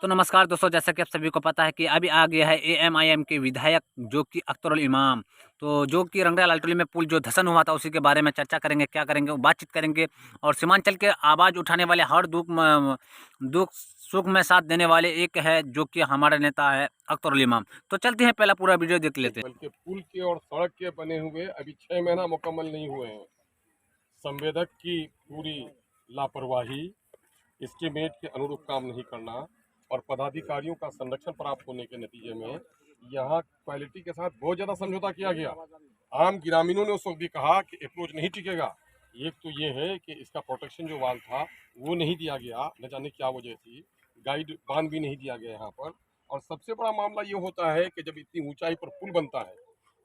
तो नमस्कार दोस्तों, जैसा कि आप सभी को पता है कि अभी आ गया है एएमआईएम के विधायक जो कि अख्तरुल इमाम, तो जो कि रंगरेल लालटोली में पुल जो धंसन हुआ था उसी के बारे में चर्चा करेंगे, क्या करेंगे, वो बातचीत करेंगे। और सीमांचल के आवाज़ उठाने वाले, हर दुख सुख में साथ देने वाले एक है जो कि हमारे नेता है अख्तरुल इमाम। तो चलते हैं, पहला पूरा वीडियो देख लेते हैं। बल्कि पुल के और सड़क के बने हुए अभी 6 महीना मुकम्मल नहीं हुए हैं। संवेदक की पूरी लापरवाही, एस्टीमेट के अनुरूप काम नहीं करना और पदाधिकारियों का संरक्षण प्राप्त होने के नतीजे में यहाँ क्वालिटी के साथ बहुत ज़्यादा समझौता किया गया। आम ग्रामीणों ने उस वक्त भी कहा कि अप्रोच नहीं टिकेगा। एक तो ये है कि इसका प्रोटेक्शन जो वाल था वो नहीं दिया गया, न जाने क्या वजह थी। गाइड बांध भी नहीं दिया गया यहाँ पर। और सबसे बड़ा मामला ये होता है कि जब इतनी ऊंचाई पर पुल बनता है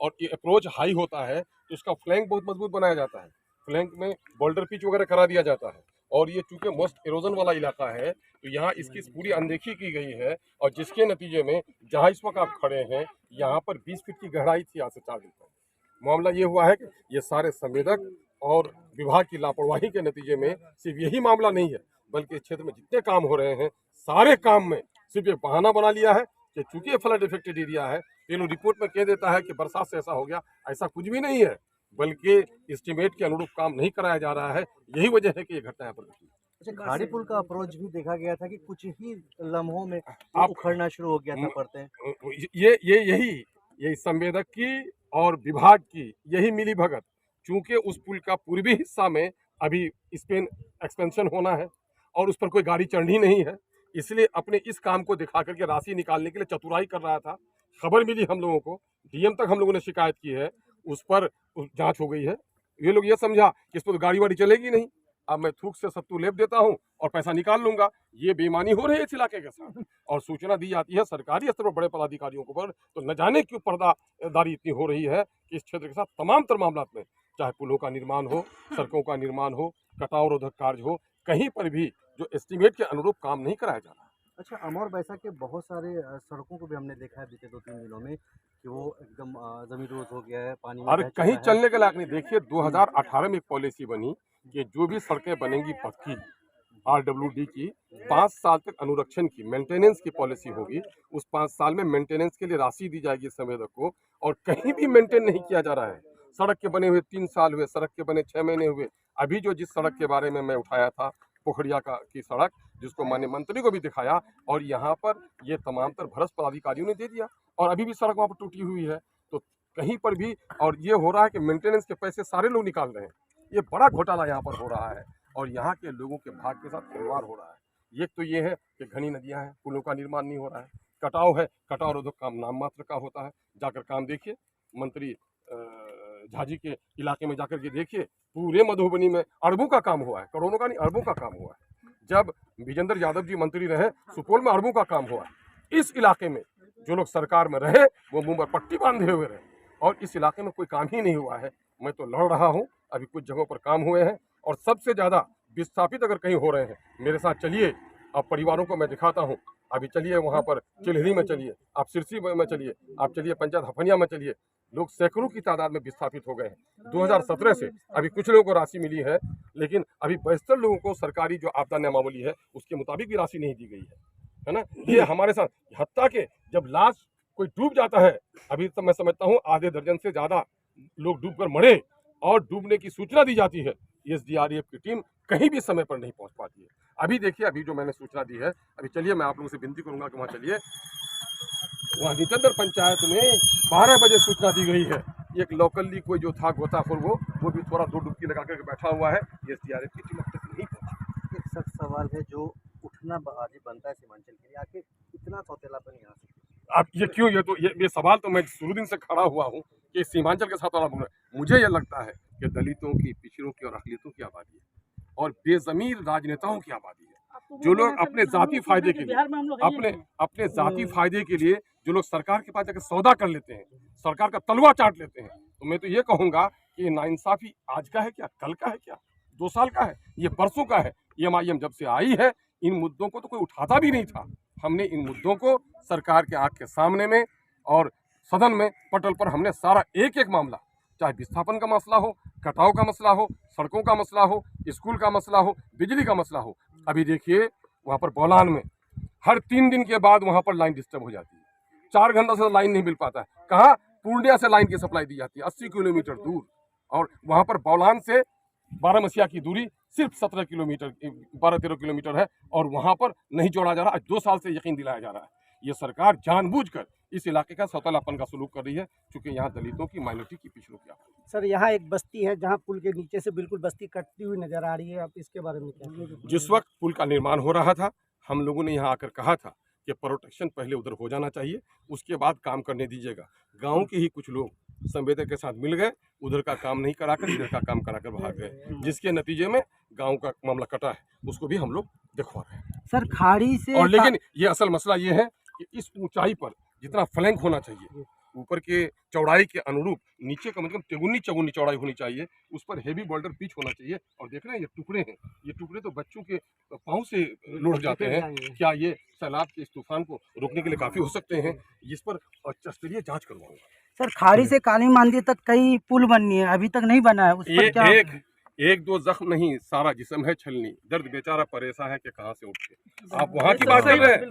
और ये अप्रोच हाई होता है तो इसका फ्लैंक बहुत मजबूत बनाया जाता है। फ्लैंक में बोल्डर पिच वगैरह करा दिया जाता है और ये चूंकि मोस्ट एरोजन वाला इलाका है तो यहाँ इसकी पूरी अनदेखी की गई है। और जिसके नतीजे में जहाँ इस वक्त आप खड़े हैं यहाँ पर 20 फीट की गहराई थी आज से 4 दिन पहले। मामला ये हुआ है कि ये सारे संवेदक और विभाग की लापरवाही के नतीजे में सिर्फ यही मामला नहीं है, बल्कि इस क्षेत्र में जितने काम हो रहे हैं सारे काम में सिर्फ एक बहाना बना लिया है कि चूंकि फ्लड इफेक्टेड एरिया है, ये लोग रिपोर्ट में कह देता है कि बरसात से ऐसा हो गया। ऐसा कुछ भी नहीं है, बल्कि एस्टीमेट के अनुरूप काम नहीं कराया जा रहा है। यही वजह है कि ये घटना यहाँ पर घटी। अच्छा, खाड़ी पुल का अप्रोच भी देखा गया था कि कुछ ही लम्हों में वो उखड़ना शुरू हो गया था परतें। यही संवेदक की और विभाग की यही मिली भगत। चूंकि उस पुल का पूर्वी हिस्सा में अभी स्पेन एक्सपेंशन होना है और उस पर कोई गाड़ी चढ़नी नहीं है, इसलिए अपने इस काम को दिखा करके राशि निकालने के लिए चतुराई कर रहा था। खबर मिली हम लोगों को, डीएम तक हम लोगों ने शिकायत की है, उस पर जांच हो गई है। ये लोग ये समझा कि इस पर तो गाड़ी वाड़ी चलेगी नहीं, अब मैं थूक से सत्तू लेप देता हूँ और पैसा निकाल लूंगा। ये बेईमानी हो रही है इस इलाके के साथ। और सूचना दी जाती है सरकारी स्तर पर बड़े पदाधिकारियों को पर, तो न जाने क्यों पर्दादारी इतनी हो रही है कि इस क्षेत्र के साथ तमाम तर मामला में, चाहे पुलों का निर्माण हो, सड़कों का निर्माण हो, कटाव रोधक कार्य हो, कहीं पर भी जो एस्टीमेट के अनुरूप काम नहीं कराया जा रहा। अच्छा, अमौर बैसा के बहुत सारे सड़कों को भी हमने देखा है बीते 2-3 दिनों में कि वो एकदम जमीन रोज हो गया है, पानी में और बह कहीं चुका है। चलने के लायक नहीं। देखिए 2018 में एक पॉलिसी बनी कि जो भी सड़कें बनेंगी पक्की RWD की 5 साल तक अनुरक्षण की मेंटेनेंस की पॉलिसी होगी। उस 5 साल में मेंटेनेंस के लिए राशि दी जाएगी संवेदक को, और कहीं भी मेंटेन नहीं किया जा रहा है। सड़क के बने हुए 3 साल हुए, सड़क के बने 6 महीने हुए। अभी जो जिस सड़क के बारे में मैं उठाया था पोखरिया की सड़क, जिसको माननीय मंत्री को भी दिखाया, और यहाँ पर ये तमाम तर भ्रष्ट पदाधिकारियों ने दे दिया और अभी भी सड़क वहाँ पर टूटी हुई है। तो कहीं पर भी, और ये हो रहा है कि मेंटेनेंस के पैसे सारे लोग निकाल रहे हैं। ये बड़ा घोटाला यहाँ पर हो रहा है और यहाँ के लोगों के भाग के साथ खिलवाड़ हो रहा है। एक तो ये है कि घनी नदियाँ हैं, पुलों का निर्माण नहीं हो रहा है, कटाव है, कटाव रोधक काम नाम मात्र का होता है। जाकर काम देखिए, मंत्री झाजी के इलाके में जाकर के देखिए, पूरे मधुबनी में अरबों का काम हुआ है, करोड़ों का नहीं अरबों का काम हुआ है। जब विजेंद्र यादव जी मंत्री रहे, सुपौल में अरबों का काम हुआ है। इस इलाके में जो लोग सरकार में रहे वो मुंह पर पट्टी बांधे हुए रहे और इस इलाके में कोई काम ही नहीं हुआ है। मैं तो लड़ रहा हूँ, अभी कुछ जगहों पर काम हुए हैं और सबसे ज़्यादा विस्थापित अगर कहीं हो रहे हैं, मेरे साथ चलिए, अब परिवारों को मैं दिखाता हूँ। अभी चलिए वहाँ पर चिल्हरी में चलिए, आप सिरसी में चलिए, आप चलिए पंचायत हफनिया में चलिए, लोग सैकड़ों की तादाद में विस्थापित हो गए हैं। 2017 से अभी कुछ लोगों को राशि मिली है, लेकिन अभी 72 लोगों को सरकारी जो आपदा नियमावली है उसके मुताबिक भी राशि नहीं दी गई है ना। ये हमारे साथ, हत्ता के जब लाश कोई डूब जाता है, अभी तो मैं समझता हूँ आधे दर्जन से ज़्यादा लोग डूबकर मरे और डूबने की सूचना दी जाती है, SDRF की टीम कहीं भी समय पर नहीं पहुंच पाती है। अभी देखिए, अभी जो मैंने सूचना दी है, अभी चलिए मैं आप लोगों से विनती करूंगा कि वहाँ चलिए, वहाँ निचंदर पंचायत में 12 बजे सूचना दी गई है। एक लोकली कोई जो था गोताखोर वो भी थोड़ा दो डुबकी लगा करके बैठा हुआ है। SDRF की टीम अब तक नहीं पहुंची। एक सख्त सवाल है जो उठना आज बनता है सीमांचल के लिए, आखिर इतना सौतेलापन यहाँ से। अब ये क्यों, ये सवाल तो मैं शुरू दिन से खड़ा हुआ हूँ कि सीमांचल के साथ वाला मुझे ये लगता है कि दलितों की, पिछड़ों की और अकलियतों की आबादी है और बेजमीर राजनेताओं की आबादी है, जो लोग अपने जाति फायदे के लिए, अपने जाति फायदे के लिए जो लोग सरकार के पास जाकर सौदा कर लेते हैं, सरकार का तलवा चाट लेते हैं। तो मैं तो ये कहूँगा कि नाइंसाफी आज का है क्या, कल का है क्या, 2 साल का है, ये बरसों का है। EMIM जब से आई है इन मुद्दों को तो कोई उठाता भी नहीं था। हमने इन मुद्दों को सरकार के आंख के सामने में और सदन में पटल पर हमने सारा एक एक मामला, चाहे विस्थापन का मसला हो, कटाव का मसला हो, सड़कों का मसला हो, स्कूल का मसला हो, बिजली का मसला हो। अभी देखिए वहाँ पर बौलान में हर 3 दिन के बाद वहाँ पर लाइन डिस्टर्ब हो जाती है। 4 घंटा से लाइन नहीं मिल पाता है। कहाँ? पूर्णिया से लाइन की सप्लाई दी जाती है 80 किलोमीटर दूर, और वहाँ पर बौलान से बारामसिया की दूरी सिर्फ 17 किलोमीटर 12-13 किलोमीटर है, और वहाँ पर नहीं जोड़ा जा रहा। आज 2 साल से यकीन दिलाया जा रहा है। ये सरकार जानबूझकर इस इलाके का सौतेलापन का सलूक कर रही है, क्योंकि यहाँ दलितों की, माइनॉरिटी की, पिछड़ों की आबादी। सर यहाँ एक बस्ती है जहाँ पुल के नीचे से बिल्कुल बस्ती कटती हुई नजर आ रही है, आप इसके बारे में क्या कहेंगे? जिस वक्त पुल का निर्माण हो रहा था, हम लोगों ने यहाँ आकर कहा था कि प्रोटेक्शन पहले उधर हो जाना चाहिए, उसके बाद काम करने दीजिएगा। गांव के ही कुछ लोग संवेदक के साथ मिल गए, उधर का काम नहीं कराकर इधर का काम कराकर भाग गए, जिसके नतीजे में गांव का मामला कटा है। उसको भी हम लोग दिखवा रहे हैं। सर खाड़ी से और लेकिन ये असल मसला ये है कि इस ऊंचाई पर जितना फ्लैंक होना चाहिए, ऊपर के चौड़ाई के अनुरूप नीचे का मतलब चौगुनी चौड़ाई होनी चाहिए, उस पर हेवी बोल्डर पिच होना चाहिए। और देख रहे हैं ये टुकड़े हैं, ये टुकड़े तो बच्चों के पाँव से लुढ़क जाते हैं। क्या ये सैलाब के इस तूफान को रोकने के लिए काफ़ी हो सकते हैं? जिस पर स्तरीय जांच करवाऊंगा। सर खाड़ी से काली मांदी तक कई पुल बननी है, अभी तक नहीं बना है, उस पर क्या? एक दो जख्म नहीं, सारा जिस्म है छलनी। दर्द बेचारा परेशान है कि कहाँ से उठ के। आप वहाँ की बात कर रहे हैं,